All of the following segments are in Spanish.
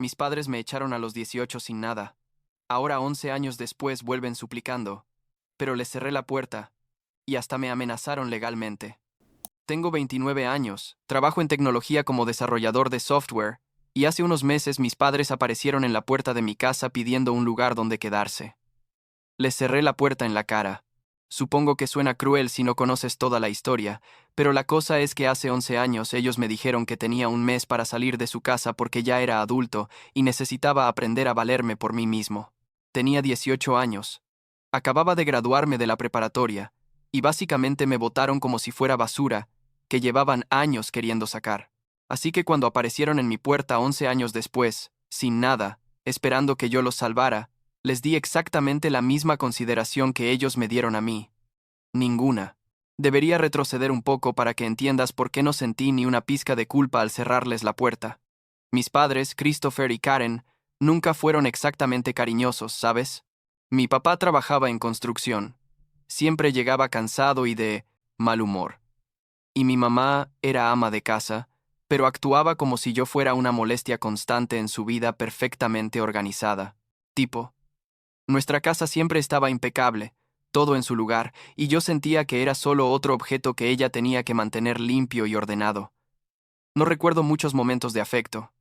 Mis padres me echaron a los 18 sin nada. Ahora 11 años después vuelven suplicando. Pero les cerré la puerta. Y hasta me amenazaron legalmente. Tengo 29 años, trabajo en tecnología como desarrollador de software, y hace unos meses mis padres aparecieron en la puerta de mi casa pidiendo un lugar donde quedarse. Les cerré la puerta en la cara. Supongo que suena cruel si no conoces toda la historia, pero la cosa es que hace 11 años ellos me dijeron que tenía un mes para salir de su casa porque ya era adulto y necesitaba aprender a valerme por mí mismo. Tenía 18 años. Acababa de graduarme de la preparatoria, y básicamente me botaron como si fuera basura, que llevaban años queriendo sacar. Así que cuando aparecieron en mi puerta 11 años después, sin nada, esperando que yo los salvara, les di exactamente la misma consideración que ellos me dieron a mí. Ninguna. Debería retroceder un poco para que entiendas por qué no sentí ni una pizca de culpa al cerrarles la puerta. Mis padres, Christopher y Karen, nunca fueron exactamente cariñosos, ¿sabes? Mi papá trabajaba en construcción. Siempre llegaba cansado y de mal humor. Y mi mamá era ama de casa, pero actuaba como si yo fuera una molestia constante en su vida perfectamente organizada. Tipo, nuestra casa siempre estaba impecable, todo en su lugar, y yo sentía que era solo otro objeto que ella tenía que mantener limpio y ordenado. No recuerdo muchos momentos de afecto,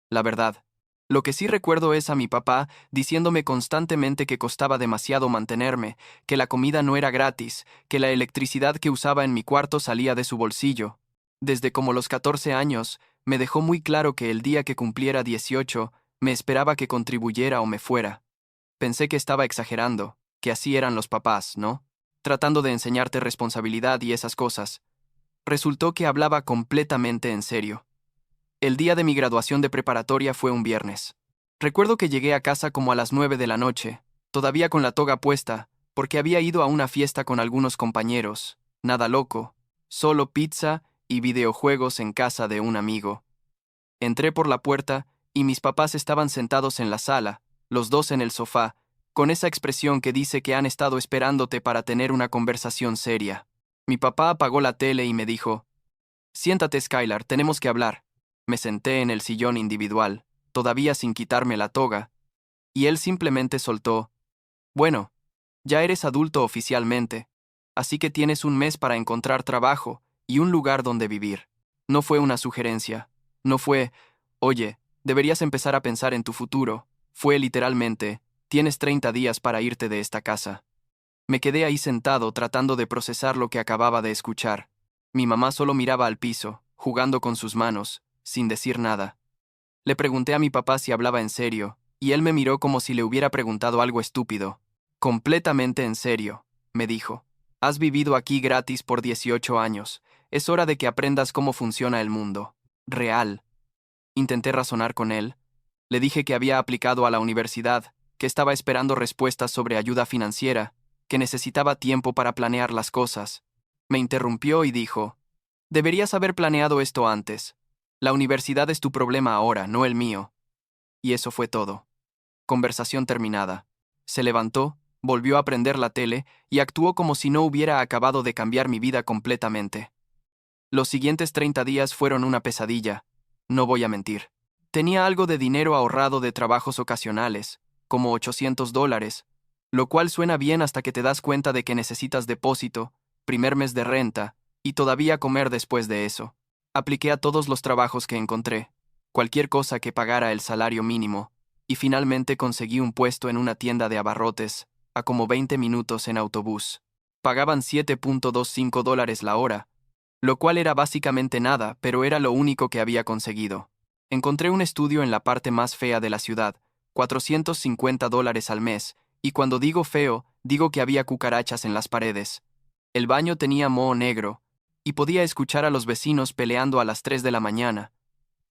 la verdad. Lo que sí recuerdo es a mi papá diciéndome constantemente que costaba demasiado mantenerme, que la comida no era gratis, que la electricidad que usaba en mi cuarto salía de su bolsillo. Desde como los 14 años, me dejó muy claro que el día que cumpliera 18, me esperaba que contribuyera o me fuera. Pensé que estaba exagerando, que así eran los papás, ¿no? Tratando de enseñarte responsabilidad y esas cosas. Resultó que hablaba completamente en serio. El día de mi graduación de preparatoria fue un viernes. Recuerdo que llegué a casa como a las 9 de la noche, todavía con la toga puesta, porque había ido a una fiesta con algunos compañeros, nada loco, solo pizza y videojuegos en casa de un amigo. Entré por la puerta y mis papás estaban sentados en la sala, los dos en el sofá, con esa expresión que dice que han estado esperándote para tener una conversación seria. Mi papá apagó la tele y me dijo, «Siéntate, Skylar, tenemos que hablar». Me senté en el sillón individual, todavía sin quitarme la toga, y él simplemente soltó, «Bueno, ya eres adulto oficialmente, así que tienes un mes para encontrar trabajo y un lugar donde vivir». No fue una sugerencia, no fue, «Oye, deberías empezar a pensar en tu futuro». Fue literalmente, «Tienes 30 días para irte de esta casa». Me quedé ahí sentado tratando de procesar lo que acababa de escuchar. Mi mamá solo miraba al piso, jugando con sus manos, sin decir nada. Le pregunté a mi papá si hablaba en serio, y él me miró como si le hubiera preguntado algo estúpido. «Completamente en serio», me dijo. «Has vivido aquí gratis por 18 años. Es hora de que aprendas cómo funciona el mundo. Real». Intenté razonar con él. Le dije que había aplicado a la universidad, que estaba esperando respuestas sobre ayuda financiera, que necesitaba tiempo para planear las cosas. Me interrumpió y dijo, «Deberías haber planeado esto antes. La universidad es tu problema ahora, no el mío». Y eso fue todo. Conversación terminada. Se levantó, volvió a prender la tele y actuó como si no hubiera acabado de cambiar mi vida completamente. Los siguientes 30 días fueron una pesadilla, no voy a mentir. Tenía algo de dinero ahorrado de trabajos ocasionales, como $800, lo cual suena bien hasta que te das cuenta de que necesitas depósito, primer mes de renta, y todavía comer después de eso. Apliqué a todos los trabajos que encontré, cualquier cosa que pagara el salario mínimo, y finalmente conseguí un puesto en una tienda de abarrotes, a como 20 minutos en autobús. Pagaban $7.25 la hora, lo cual era básicamente nada, pero era lo único que había conseguido. Encontré un estudio en la parte más fea de la ciudad, $450 al mes, y cuando digo feo, digo que había cucarachas en las paredes. El baño tenía moho negro, y podía escuchar a los vecinos peleando a las 3 de la mañana,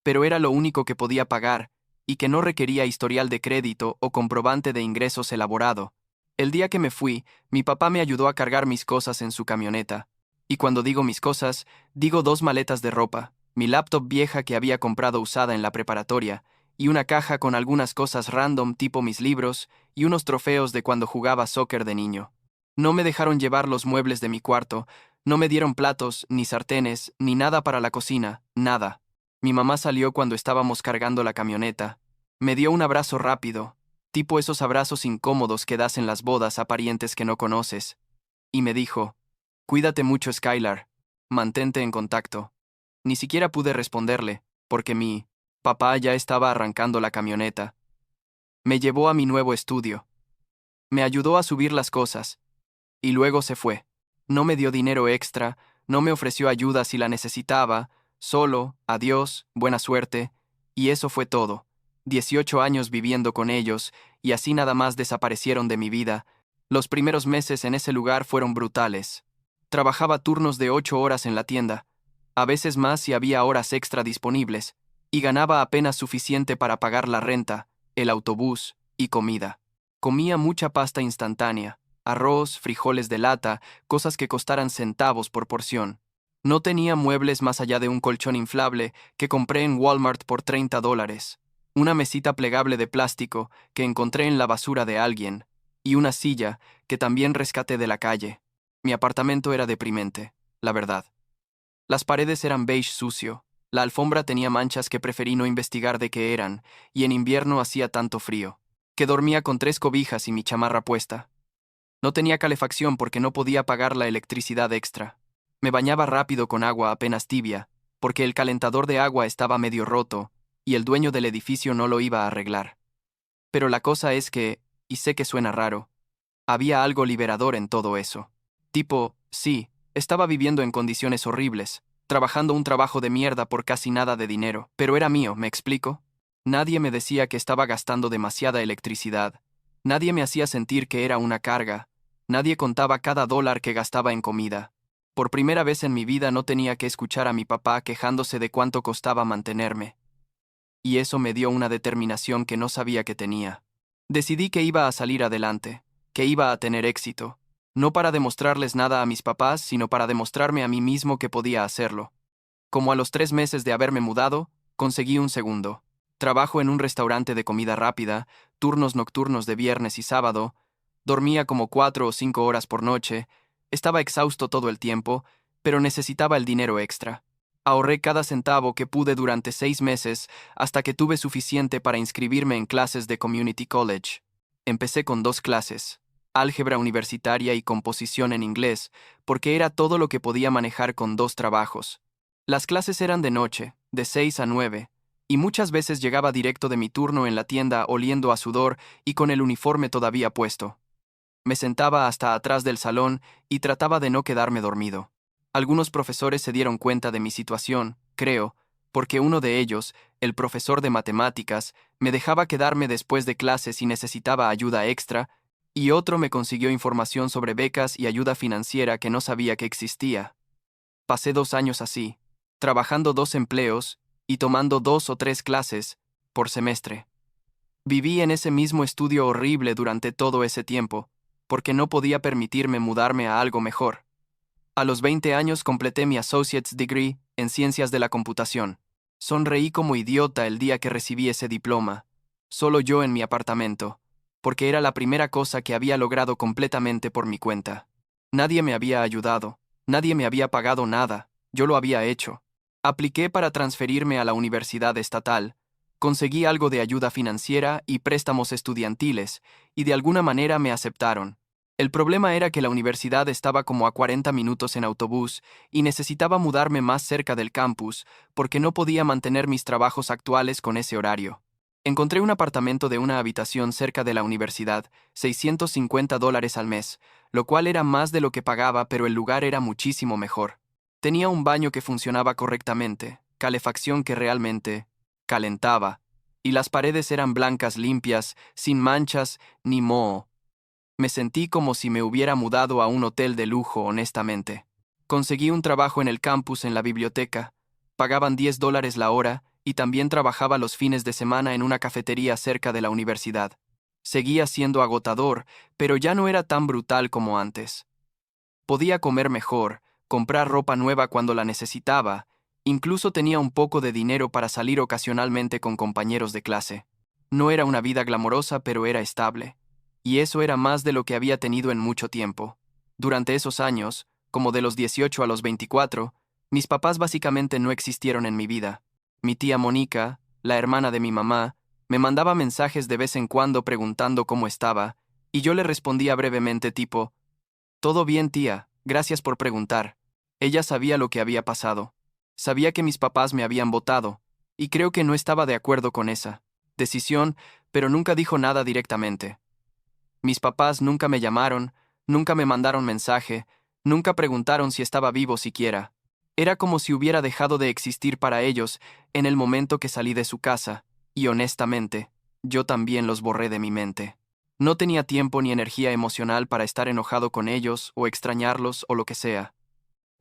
pero era lo único que podía pagar, y que no requería historial de crédito o comprobante de ingresos elaborado. El día que me fui, mi papá me ayudó a cargar mis cosas en su camioneta. Y cuando digo mis cosas, digo 2 maletas de ropa, mi laptop vieja que había comprado usada en la preparatoria, y una caja con algunas cosas random tipo mis libros y unos trofeos de cuando jugaba soccer de niño. No me dejaron llevar los muebles de mi cuarto, no me dieron platos, ni sartenes, ni nada para la cocina, nada. Mi mamá salió cuando estábamos cargando la camioneta, Me dio un abrazo rápido, tipo esos abrazos incómodos que das en las bodas a parientes que no conoces, y me dijo, cuídate mucho, Skylar, mantente en contacto. Ni siquiera pude responderle, porque mi papá ya estaba arrancando la camioneta. Me llevó a mi nuevo estudio. Me ayudó a subir las cosas, y luego se fue. No me dio dinero extra, no me ofreció ayuda si la necesitaba, solo, adiós, buena suerte, y eso fue todo. 18 años viviendo con ellos, y así nada más desaparecieron de mi vida. Los primeros meses en ese lugar fueron brutales. Trabajaba turnos de 8 horas en la tienda, a veces más si había horas extra disponibles, y ganaba apenas suficiente para pagar la renta, el autobús y comida. Comía mucha pasta instantánea, arroz, frijoles de lata, cosas que costaran centavos por porción. No tenía muebles más allá de un colchón inflable que compré en Walmart por $30, una mesita plegable de plástico que encontré en la basura de alguien, y una silla que también rescaté de la calle. Mi apartamento era deprimente, la verdad. Las paredes eran beige sucio, la alfombra tenía manchas que preferí no investigar de qué eran, y en invierno hacía tanto frío, que dormía con 3 cobijas y mi chamarra puesta. No tenía calefacción porque no podía pagar la electricidad extra. Me bañaba rápido con agua apenas tibia, porque el calentador de agua estaba medio roto, y el dueño del edificio no lo iba a arreglar. Pero la cosa es que, y sé que suena raro, había algo liberador en todo eso. Tipo, sí, estaba viviendo en condiciones horribles, trabajando un trabajo de mierda por casi nada de dinero, pero era mío, ¿me explico? Nadie me decía que estaba gastando demasiada electricidad. Nadie me hacía sentir que era una carga. Nadie contaba cada dólar que gastaba en comida. Por primera vez en mi vida no tenía que escuchar a mi papá quejándose de cuánto costaba mantenerme. Y eso me dio una determinación que no sabía que tenía. Decidí que iba a salir adelante, que iba a tener éxito, no para demostrarles nada a mis papás, sino para demostrarme a mí mismo que podía hacerlo. Como a los 3 meses de haberme mudado, conseguí un segundo. Trabajo en un restaurante de comida rápida, turnos nocturnos de viernes y sábado, dormía como 4 o 5 horas por noche, estaba exhausto todo el tiempo, pero necesitaba el dinero extra. Ahorré cada centavo que pude durante 6 meses hasta que tuve suficiente para inscribirme en clases de Community College. Empecé con 2 clases, álgebra universitaria y composición en inglés, porque era todo lo que podía manejar con 2 trabajos. Las clases eran de noche, de 6 a 9, y muchas veces llegaba directo de mi turno en la tienda oliendo a sudor y con el uniforme todavía puesto. Me sentaba hasta atrás del salón y trataba de no quedarme dormido. Algunos profesores se dieron cuenta de mi situación, creo, porque uno de ellos, el profesor de matemáticas, me dejaba quedarme después de clases si necesitaba ayuda extra, y otro me consiguió información sobre becas y ayuda financiera que no sabía que existía. Pasé 2 años así, trabajando 2 empleos y tomando 2 o 3 clases por semestre. Viví en ese mismo estudio horrible durante todo ese tiempo, porque no podía permitirme mudarme a algo mejor. A los 20 años completé mi Associate's Degree en Ciencias de la Computación. Sonreí como idiota el día que recibí ese diploma, solo yo en mi apartamento, porque era la primera cosa que había logrado completamente por mi cuenta. Nadie me había ayudado, nadie me había pagado nada, yo lo había hecho. Apliqué para transferirme a la universidad estatal, conseguí algo de ayuda financiera y préstamos estudiantiles, y de alguna manera me aceptaron. El problema era que la universidad estaba como a 40 minutos en autobús y necesitaba mudarme más cerca del campus porque no podía mantener mis trabajos actuales con ese horario. Encontré un apartamento de una habitación cerca de la universidad, $650 al mes, lo cual era más de lo que pagaba, pero el lugar era muchísimo mejor. Tenía un baño que funcionaba correctamente, calefacción que realmente calentaba, y las paredes eran blancas limpias, sin manchas ni moho. Me sentí como si me hubiera mudado a un hotel de lujo, honestamente. Conseguí un trabajo en el campus en la biblioteca. Pagaban $10 la hora y también trabajaba los fines de semana en una cafetería cerca de la universidad. Seguía siendo agotador, pero ya no era tan brutal como antes. Podía comer mejor, comprar ropa nueva cuando la necesitaba, incluso tenía un poco de dinero para salir ocasionalmente con compañeros de clase. No era una vida glamorosa, pero era estable. Y eso era más de lo que había tenido en mucho tiempo. Durante esos años, como de los 18 a los 24, mis papás básicamente no existieron en mi vida. Mi tía Mónica, la hermana de mi mamá, Me mandaba mensajes de vez en cuando preguntando cómo estaba, y yo le respondía brevemente tipo, todo bien, tía, gracias por preguntar. Ella sabía lo que había pasado. Sabía que mis papás me habían votado, y creo que no estaba de acuerdo con esa decisión, pero nunca dijo nada directamente. Mis papás nunca me llamaron, nunca me mandaron mensaje, nunca preguntaron si estaba vivo siquiera. Era como si hubiera dejado de existir para ellos en el momento que salí de su casa, y honestamente, yo también los borré de mi mente. No tenía tiempo ni energía emocional para estar enojado con ellos o extrañarlos o lo que sea.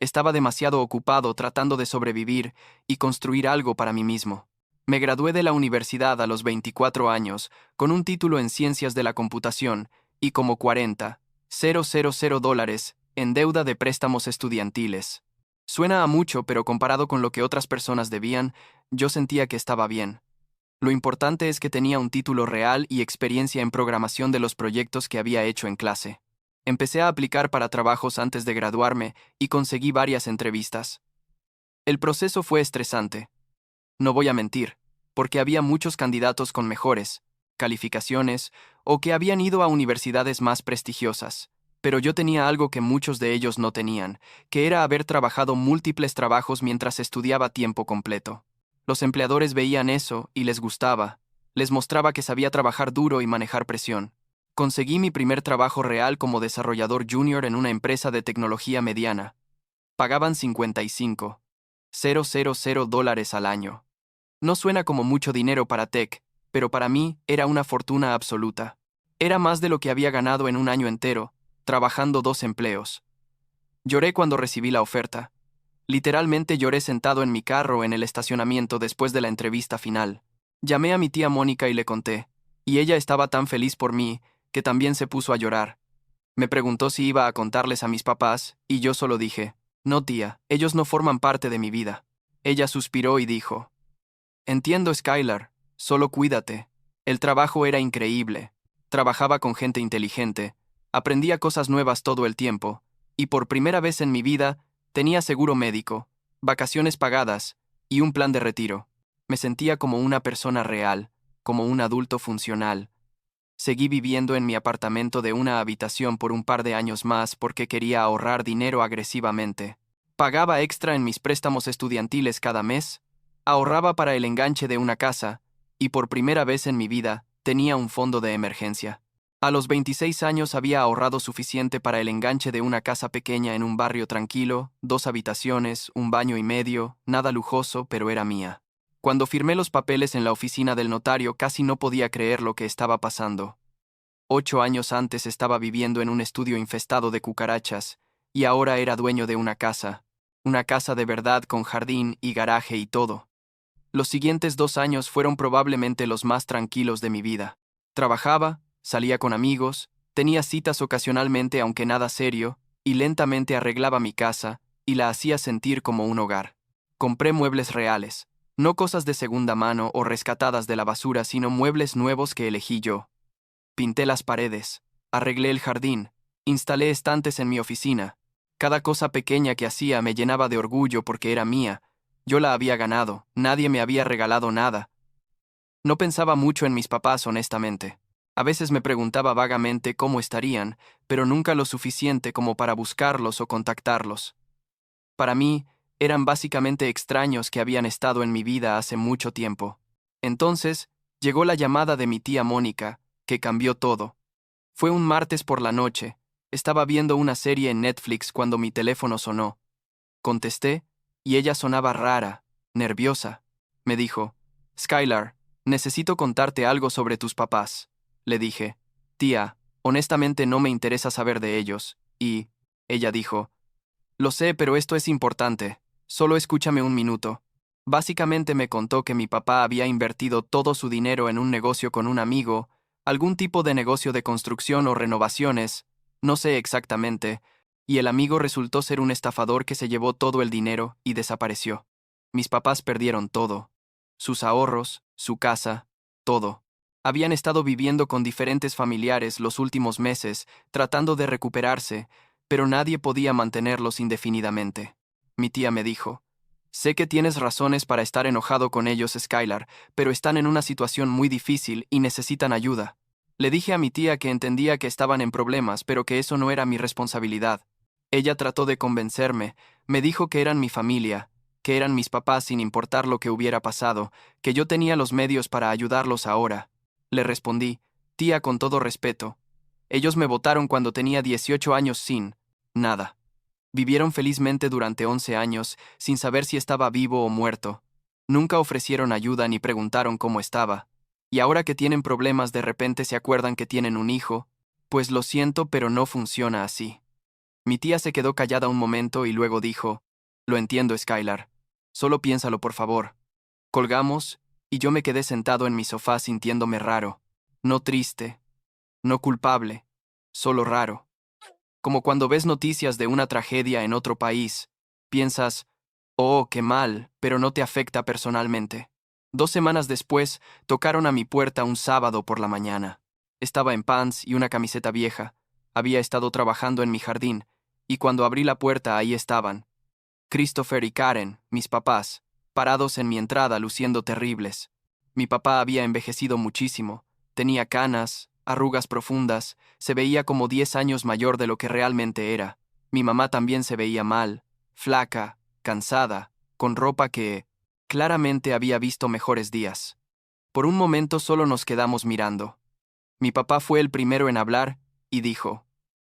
Estaba demasiado ocupado tratando de sobrevivir y construir algo para mí mismo. Me gradué de la universidad a los 24 años, con un título en Ciencias de la Computación y como 40,000 dólares en deuda de préstamos estudiantiles. Suena a mucho, pero comparado con lo que otras personas debían, yo sentía que estaba bien. Lo importante es que tenía un título real y experiencia en programación de los proyectos que había hecho en clase. Empecé a aplicar para trabajos antes de graduarme y conseguí varias entrevistas. El proceso fue estresante. No voy a mentir, porque había muchos candidatos con mejores calificaciones o que habían ido a universidades más prestigiosas, pero yo tenía algo que muchos de ellos no tenían, que era haber trabajado múltiples trabajos mientras estudiaba a tiempo completo. Los empleadores veían eso y les gustaba, les mostraba que sabía trabajar duro y manejar presión. Conseguí mi primer trabajo real como desarrollador junior en una empresa de tecnología mediana. Pagaban 55,000 dólares al año. No suena como mucho dinero para tech, pero para mí era una fortuna absoluta. Era más de lo que había ganado en un año entero, trabajando 2 empleos. Lloré cuando recibí la oferta. Literalmente lloré sentado en mi carro en el estacionamiento después de la entrevista final. Llamé a mi tía Mónica y le conté, y ella estaba tan feliz por mí que también se puso a llorar. Me preguntó si iba a contarles a mis papás, y yo solo dije, no tía, ellos no forman parte de mi vida. Ella suspiró y dijo, entiendo, Skylar, solo cuídate. El trabajo era increíble. Trabajaba con gente inteligente, aprendía cosas nuevas todo el tiempo, y por primera vez en mi vida tenía seguro médico, vacaciones pagadas y un plan de retiro. Me sentía como una persona real, como un adulto funcional. Seguí viviendo en mi apartamento de una habitación por un par de años más porque quería ahorrar dinero agresivamente. Pagaba extra en mis préstamos estudiantiles cada mes, ahorraba para el enganche de una casa, y por primera vez en mi vida tenía un fondo de emergencia. A los 26 años había ahorrado suficiente para el enganche de una casa pequeña en un barrio tranquilo, 2 habitaciones, un baño y medio, nada lujoso, pero era mía. Cuando firmé los papeles en la oficina del notario casi no podía creer lo que estaba pasando. 8 años antes estaba viviendo en un estudio infestado de cucarachas, y ahora era dueño de una casa de verdad con jardín y garaje y todo. Los siguientes 2 años fueron probablemente los más tranquilos de mi vida. Trabajaba, salía con amigos, tenía citas ocasionalmente aunque nada serio, y lentamente arreglaba mi casa y la hacía sentir como un hogar. Compré muebles reales, no cosas de segunda mano o rescatadas de la basura, sino muebles nuevos que elegí yo. Pinté las paredes, arreglé el jardín, instalé estantes en mi oficina. Cada cosa pequeña que hacía me llenaba de orgullo porque era mía. Yo la había ganado, nadie me había regalado nada. No pensaba mucho en mis papás, honestamente. A veces me preguntaba vagamente cómo estarían, pero nunca lo suficiente como para buscarlos o contactarlos. Para mí, eran básicamente extraños que habían estado en mi vida hace mucho tiempo. Entonces, llegó la llamada de mi tía Mónica, que cambió todo. Fue un martes por la noche. Estaba viendo una serie en Netflix cuando mi teléfono sonó. Contesté, y ella sonaba rara, nerviosa. Me dijo, Skylar, necesito contarte algo sobre tus papás. Le dije, tía, honestamente no me interesa saber de ellos. Y ella dijo, lo sé, pero esto es importante. Solo escúchame un minuto. Básicamente me contó que mi papá había invertido todo su dinero en un negocio con un amigo, algún tipo de negocio de construcción o renovaciones, no sé exactamente, y el amigo resultó ser un estafador que se llevó todo el dinero y desapareció. Mis papás perdieron todo. Sus ahorros, su casa, todo. Habían estado viviendo con diferentes familiares los últimos meses, tratando de recuperarse, pero nadie podía mantenerlos indefinidamente. Mi tía me dijo, Sé que tienes razones para estar enojado con ellos, Skylar, pero están en una situación muy difícil y necesitan ayuda. Le dije a mi tía que entendía que estaban en problemas, pero que eso no era mi responsabilidad. Ella trató de convencerme, me dijo que eran mi familia, que eran mis papás sin importar lo que hubiera pasado, que yo tenía los medios para ayudarlos ahora. Le respondí, tía, con todo respeto. Ellos me votaron cuando tenía 18 años sin nada. Vivieron felizmente durante 11 años, sin saber si estaba vivo o muerto. Nunca ofrecieron ayuda ni preguntaron cómo estaba. Y ahora que tienen problemas de repente se acuerdan que tienen un hijo. Pues lo siento, pero no funciona así. Mi tía se quedó callada un momento y luego dijo, lo entiendo, Skylar. Solo piénsalo, por favor. Colgamos, y yo me quedé sentado en mi sofá sintiéndome raro. No triste, no culpable, solo raro. Como cuando ves noticias de una tragedia en otro país, piensas, oh, qué mal, pero no te afecta personalmente. 2 semanas después, tocaron a mi puerta un sábado por la mañana. Estaba en pants y una camiseta vieja. Había estado trabajando en mi jardín, y cuando abrí la puerta ahí estaban. Christopher y Karen, mis papás, parados en mi entrada luciendo terribles. Mi papá había envejecido muchísimo, tenía canas, arrugas profundas, se veía como 10 años mayor de lo que realmente era. Mi mamá también se veía mal, flaca, cansada, con ropa que claramente había visto mejores días. Por un momento solo nos quedamos mirando. Mi papá fue el primero en hablar y dijo,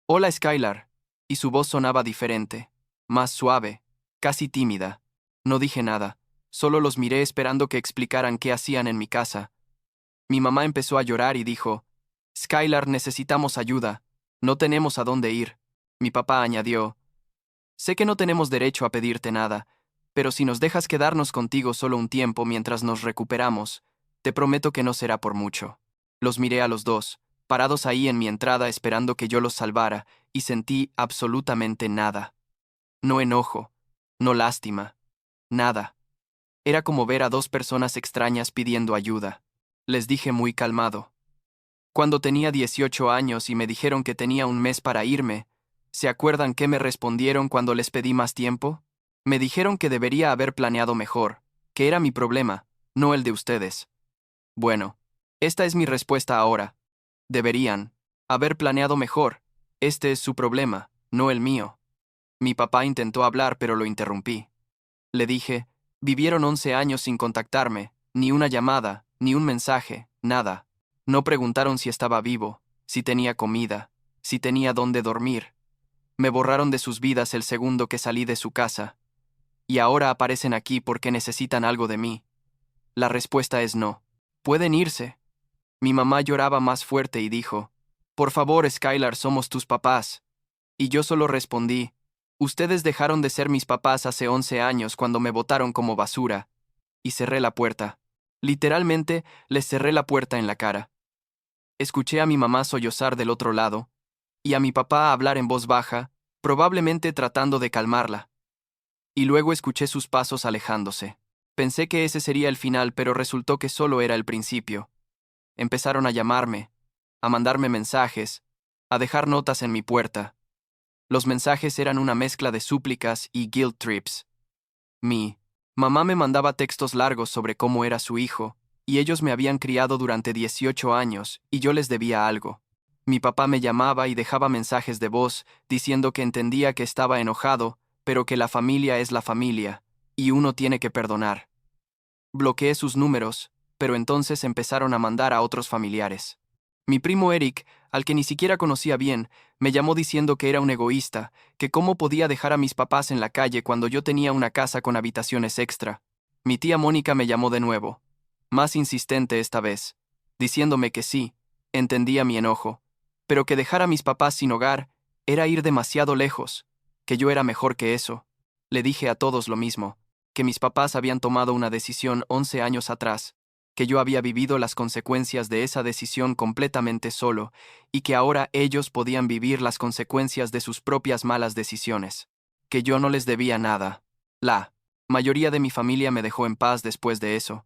«Hola, Skylar», y su voz sonaba diferente, más suave, casi tímida. No dije nada, solo los miré esperando que explicaran qué hacían en mi casa. Mi mamá empezó a llorar y dijo, «Skylar, necesitamos ayuda. No tenemos a dónde ir». Mi papá añadió, «Sé que no tenemos derecho a pedirte nada, pero si nos dejas quedarnos contigo solo un tiempo mientras nos recuperamos, te prometo que no será por mucho». Los miré a los dos, parados ahí en mi entrada esperando que yo los salvara, y sentí absolutamente nada. No enojo, no lástima, nada. Era como ver a dos personas extrañas pidiendo ayuda. Les dije muy calmado. Cuando tenía 18 años y me dijeron que tenía un mes para irme, ¿se acuerdan qué me respondieron cuando les pedí más tiempo? Me dijeron que debería haber planeado mejor, que era mi problema, no el de ustedes. Bueno, esta es mi respuesta ahora. Deberían haber planeado mejor. Este es su problema, no el mío. Mi papá intentó hablar, pero lo interrumpí. Le dije, vivieron 11 años sin contactarme, ni una llamada, ni un mensaje, nada. No preguntaron si estaba vivo, si tenía comida, si tenía dónde dormir. Me borraron de sus vidas el segundo que salí de su casa. Y ahora aparecen aquí porque necesitan algo de mí. La respuesta es no. Pueden irse. Mi mamá lloraba más fuerte y dijo, «Por favor, Skylar, somos tus papás». Y yo solo respondí, «Ustedes dejaron de ser mis papás hace 11 años cuando me botaron como basura». Y cerré la puerta. Literalmente, les cerré la puerta en la cara. Escuché a mi mamá sollozar del otro lado, y a mi papá hablar en voz baja, probablemente tratando de calmarla. Y luego escuché sus pasos alejándose. Pensé que ese sería el final, pero resultó que solo era el principio. Empezaron a llamarme, a mandarme mensajes, a dejar notas en mi puerta. Los mensajes eran una mezcla de súplicas y guilt trips. Mi mamá me mandaba textos largos sobre cómo era su hijo, y ellos me habían criado durante 18 años, y yo les debía algo. Mi papá me llamaba y dejaba mensajes de voz, diciendo que entendía que estaba enojado, pero que la familia es la familia, y uno tiene que perdonar. Bloqueé sus números, pero entonces empezaron a mandar a otros familiares. Mi primo Eric, al que ni siquiera conocía bien, me llamó diciendo que era un egoísta, que cómo podía dejar a mis papás en la calle cuando yo tenía una casa con habitaciones extra. Mi tía Mónica me llamó de nuevo, más insistente esta vez, diciéndome que sí, entendía mi enojo, pero que dejar a mis papás sin hogar era ir demasiado lejos, que yo era mejor que eso. Le dije a todos lo mismo, que mis papás habían tomado una decisión 11 años atrás, que yo había vivido las consecuencias de esa decisión completamente solo, y que ahora ellos podían vivir las consecuencias de sus propias malas decisiones, que yo no les debía nada. La mayoría de mi familia me dejó en paz después de eso,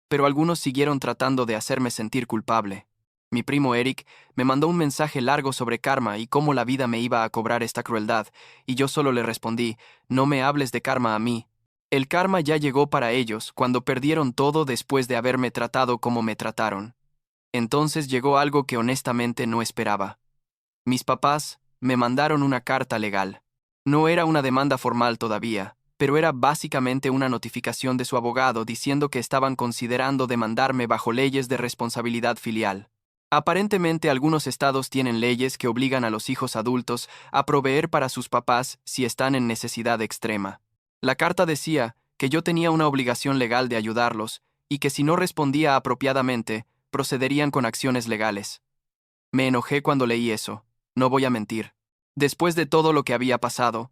pero algunos siguieron tratando de hacerme sentir culpable. Mi primo Eric me mandó un mensaje largo sobre karma y cómo la vida me iba a cobrar esta crueldad, y yo solo le respondí, «No me hables de karma a mí. El karma ya llegó para ellos cuando perdieron todo después de haberme tratado como me trataron. Entonces llegó algo que honestamente no esperaba. Mis papás me mandaron una carta legal. No era una demanda formal todavía, pero era básicamente una notificación de su abogado diciendo que estaban considerando demandarme bajo leyes de responsabilidad filial. Aparentemente algunos estados tienen leyes que obligan a los hijos adultos a proveer para sus papás si están en necesidad extrema. La carta decía que yo tenía una obligación legal de ayudarlos y que si no respondía apropiadamente, procederían con acciones legales. Me enojé cuando leí eso, no voy a mentir. Después de todo lo que había pasado,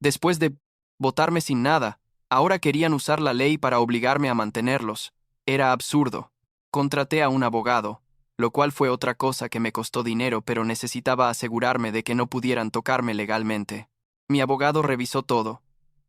después de votarme sin nada, ahora querían usar la ley para obligarme a mantenerlos. Era absurdo. Contraté a un abogado, lo cual fue otra cosa que me costó dinero, pero necesitaba asegurarme de que no pudieran tocarme legalmente. Mi abogado revisó todo.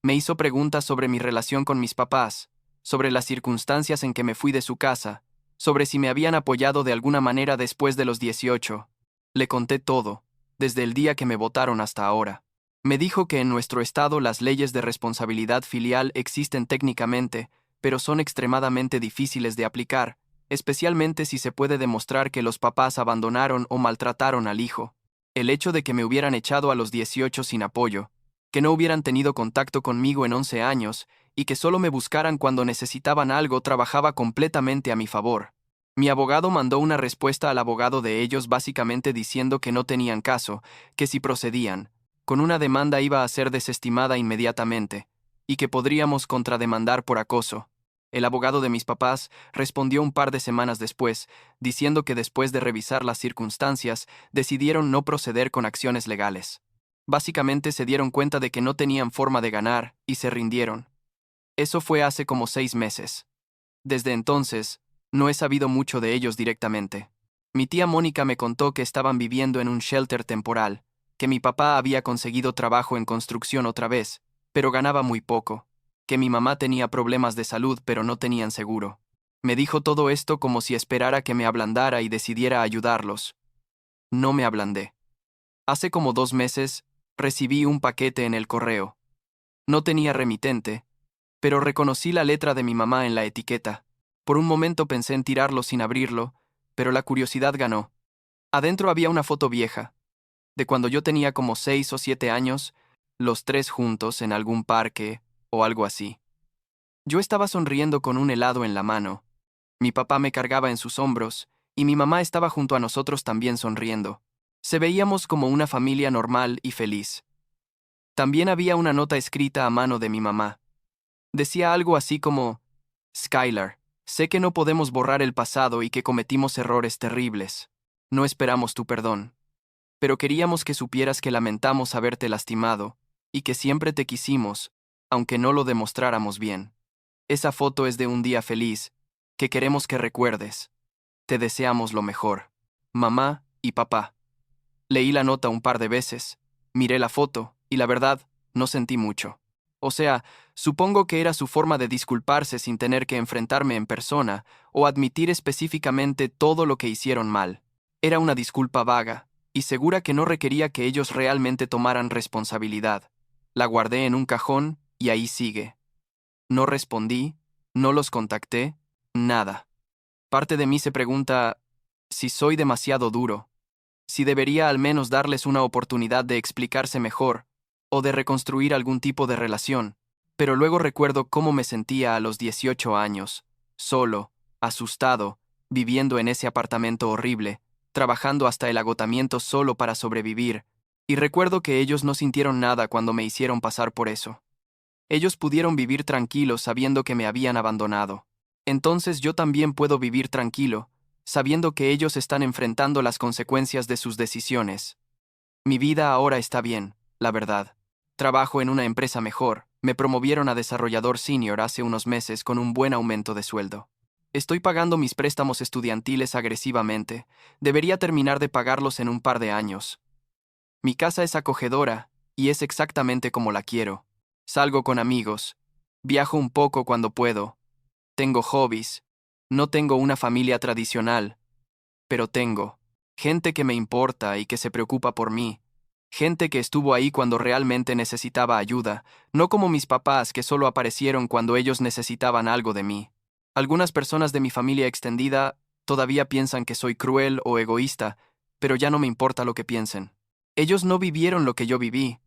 Me hizo preguntas sobre mi relación con mis papás, sobre las circunstancias en que me fui de su casa, sobre si me habían apoyado de alguna manera después de los 18. Le conté todo, desde el día que me votaron hasta ahora. Me dijo que en nuestro estado las leyes de responsabilidad filial existen técnicamente, pero son extremadamente difíciles de aplicar, especialmente si se puede demostrar que los papás abandonaron o maltrataron al hijo. El hecho de que me hubieran echado a los 18 sin apoyo, que no hubieran tenido contacto conmigo en 11 años, y que solo me buscaran cuando necesitaban algo trabajaba completamente a mi favor. Mi abogado mandó una respuesta al abogado de ellos básicamente diciendo que no tenían caso, que si procedían, con una demanda iba a ser desestimada inmediatamente, y que podríamos contrademandar por acoso. El abogado de mis papás respondió un par de semanas después, diciendo que después de revisar las circunstancias, decidieron no proceder con acciones legales. Básicamente se dieron cuenta de que no tenían forma de ganar, y se rindieron. Eso fue hace como 6 meses. Desde entonces, no he sabido mucho de ellos directamente. Mi tía Mónica me contó que estaban viviendo en un shelter temporal, que mi papá había conseguido trabajo en construcción otra vez, pero ganaba muy poco, que mi mamá tenía problemas de salud pero no tenían seguro. Me dijo todo esto como si esperara que me ablandara y decidiera ayudarlos. No me ablandé. Hace como 2 meses, recibí un paquete en el correo. No tenía remitente, pero reconocí la letra de mi mamá en la etiqueta. Por un momento pensé en tirarlo sin abrirlo, pero la curiosidad ganó. Adentro había una foto vieja, de cuando yo tenía como 6 o 7 años, los tres juntos en algún parque o algo así. Yo estaba sonriendo con un helado en la mano. Mi papá me cargaba en sus hombros, y mi mamá estaba junto a nosotros también sonriendo. Se veíamos como una familia normal y feliz. También había una nota escrita a mano de mi mamá. Decía algo así como: Skylar, sé que no podemos borrar el pasado y que cometimos errores terribles. No esperamos tu perdón. Pero queríamos que supieras que lamentamos haberte lastimado y que siempre te quisimos, aunque no lo demostráramos bien. Esa foto es de un día feliz, que queremos que recuerdes. Te deseamos lo mejor. Mamá y papá. Leí la nota un par de veces, miré la foto, y la verdad, no sentí mucho. O sea, supongo que era su forma de disculparse sin tener que enfrentarme en persona o admitir específicamente todo lo que hicieron mal. Era una disculpa vaga, y segura que no requería que ellos realmente tomaran responsabilidad. La guardé en un cajón y ahí sigue. No respondí, no los contacté, nada. Parte de mí se pregunta si soy demasiado duro, si debería al menos darles una oportunidad de explicarse mejor o de reconstruir algún tipo de relación, pero luego recuerdo cómo me sentía a los 18 años, solo, asustado, viviendo en ese apartamento horrible, trabajando hasta el agotamiento solo para sobrevivir, y recuerdo que ellos no sintieron nada cuando me hicieron pasar por eso. Ellos pudieron vivir tranquilos sabiendo que me habían abandonado. Entonces yo también puedo vivir tranquilo, sabiendo que ellos están enfrentando las consecuencias de sus decisiones. Mi vida ahora está bien, la verdad. Trabajo en una empresa mejor, me promovieron a desarrollador senior hace unos meses con un buen aumento de sueldo. Estoy pagando mis préstamos estudiantiles agresivamente, debería terminar de pagarlos en un par de años. Mi casa es acogedora, y es exactamente como la quiero. Salgo con amigos, viajo un poco cuando puedo, tengo hobbies, no tengo una familia tradicional, pero tengo gente que me importa y que se preocupa por mí. Gente que estuvo ahí cuando realmente necesitaba ayuda, no como mis papás que solo aparecieron cuando ellos necesitaban algo de mí. Algunas personas de mi familia extendida todavía piensan que soy cruel o egoísta, pero ya no me importa lo que piensen. Ellos no vivieron lo que yo viví.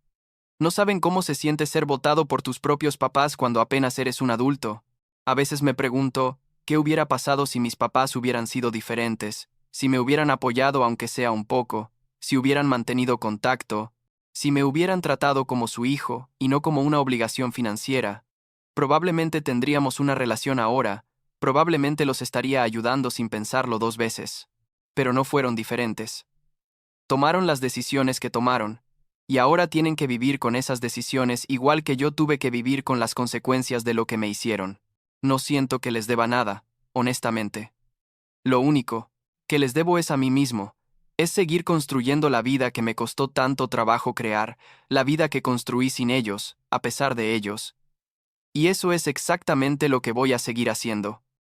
No saben cómo se siente ser votado por tus propios papás cuando apenas eres un adulto. A veces me pregunto, ¿qué hubiera pasado si mis papás hubieran sido diferentes? Si me hubieran apoyado aunque sea un poco, si hubieran mantenido contacto, si me hubieran tratado como su hijo y no como una obligación financiera. Probablemente tendríamos una relación ahora, probablemente los estaría ayudando sin pensarlo dos veces. Pero no fueron diferentes. Tomaron las decisiones que tomaron, y ahora tienen que vivir con esas decisiones igual que yo tuve que vivir con las consecuencias de lo que me hicieron. No siento que les deba nada, honestamente. Lo único que les debo es a mí mismo, es seguir construyendo la vida que me costó tanto trabajo crear, la vida que construí sin ellos, a pesar de ellos. Y eso es exactamente lo que voy a seguir haciendo.